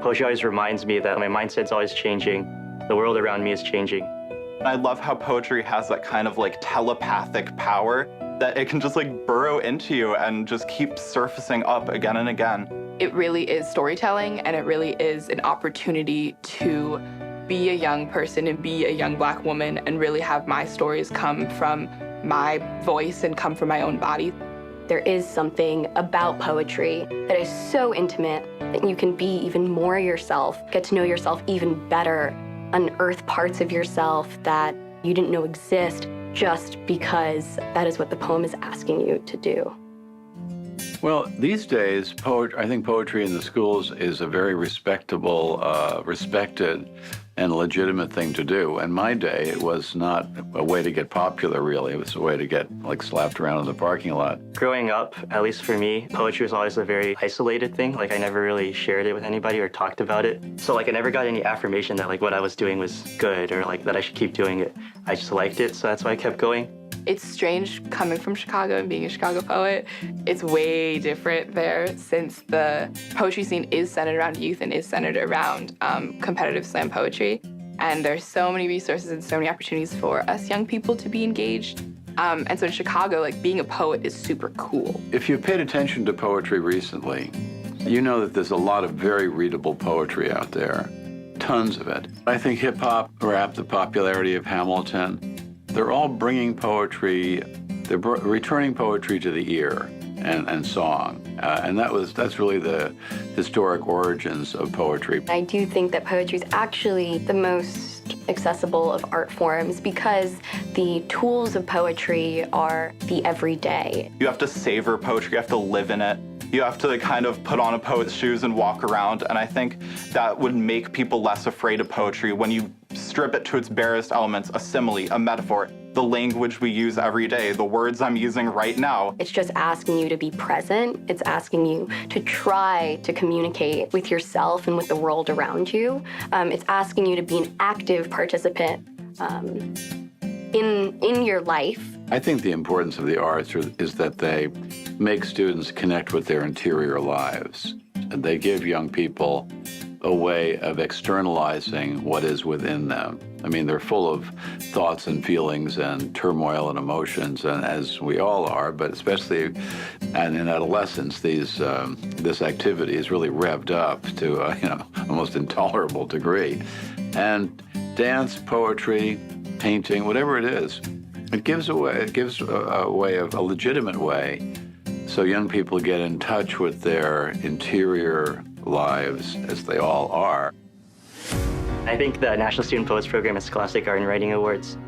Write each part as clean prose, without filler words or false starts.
Poetry always reminds me that my mindset's always changing. The world around me is changing. I love how poetry has that kind of like telepathic power that it can just like burrow into you and just keep surfacing up again and again. It really is storytelling, and it really is an opportunity to be a young person and be a young Black woman and really have my stories come from my voice and come from my own body. There is something about poetry that is so intimate that you can be even more yourself, get to know yourself even better, unearth parts of yourself that you didn't know exist just because that is what the poem is asking you to do. Well, these days, I think poetry in the schools is a very respectable, respected, and legitimate thing to do. In my day, it was not a way to get popular, really. It was a way to get, like, slapped around in the parking lot. Growing up, at least for me, poetry was always a very isolated thing. Like, I never really shared it with anybody or talked about it. So, like, I never got any affirmation that, like, what I was doing was good or, like, that I should keep doing it. I just liked it, so that's why I kept going. It's strange coming from Chicago and being a Chicago poet. It's way different there since the poetry scene is centered around youth and is centered around competitive slam poetry. And there's so many resources and so many opportunities for us young people to be engaged. And so in Chicago, like, being a poet is super cool. If you've paid attention to poetry recently, you know that there's a lot of very readable poetry out there, tons of it. I think hip-hop, rap, the popularity of Hamilton, they're all bringing poetry, they're returning poetry to the ear and song. And that's really the historic origins of poetry. I do think that poetry is actually the most accessible of art forms because the tools of poetry are the everyday. You have to savor poetry, you have to live in it. You have to kind of put on a poet's shoes and walk around, and I think that would make people less afraid of poetry when you strip it to its barest elements, a simile, a metaphor, the language we use every day, the words I'm using right now. It's just asking you to be present. It's asking you to try to communicate with yourself and with the world around you. It's asking you to be an active participant in your life. I think the importance of the arts is that they make students connect with their interior lives. They give young people a way of externalizing what is within them. I mean, they're full of thoughts and feelings and turmoil and emotions, and as we all are, but especially and in adolescence, this activity is really revved up to a almost intolerable degree. And dance, poetry, painting, whatever it is, it gives a legitimate way so young people get in touch with their interior lives, as they all are. I think the National Student Poets Program and Scholastic Art and Writing Awards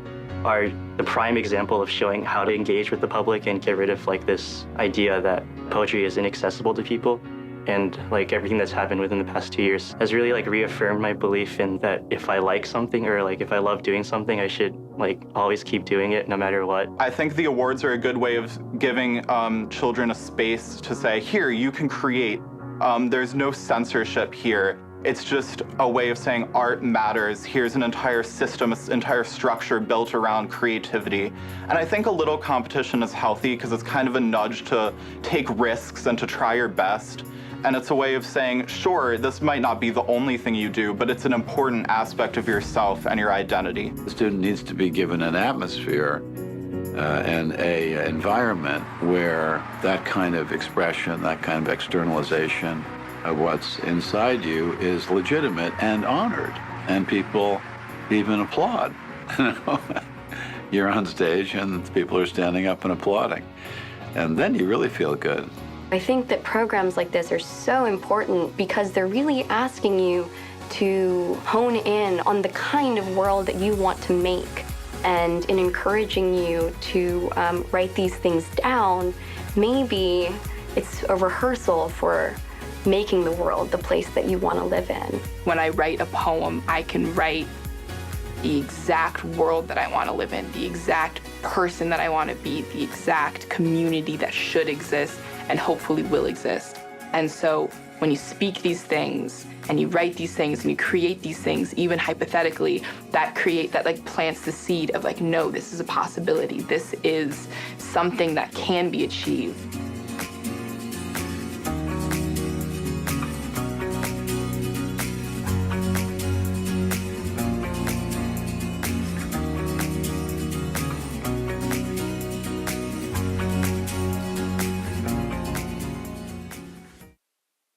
are the prime example of showing how to engage with the public and get rid of, like, this idea that poetry is inaccessible to people. And, like, everything that's happened within the past 2 years has really, like, reaffirmed my belief in that if I like something or, like, if I love doing something, I should, like, always keep doing it no matter what. I think the awards are a good way of giving children a space to say, here, you can create. There's no censorship here. It's just a way of saying art matters. Here's an entire system, an entire structure built around creativity. And I think a little competition is healthy because it's kind of a nudge to take risks and to try your best. And it's a way of saying, sure, this might not be the only thing you do, but it's an important aspect of yourself and your identity. The student needs to be given an atmosphere and an environment where that kind of expression, that kind of externalization of what's inside you is legitimate and honored, and people even applaud. You're on stage and people are standing up and applauding, and then you really feel good. I think that programs like this are so important because they're really asking you to hone in on the kind of world that you want to make, and in encouraging you to write these things down. Maybe it's a rehearsal for making the world the place that you want to live in. When I write a poem, I can write the exact world that I want to live in, the exact person that I want to be, the exact community that should exist and hopefully will exist. And so when you speak these things and you write these things and you create these things, even hypothetically, that like plants the seed of, like, no, this is a possibility. This is something that can be achieved.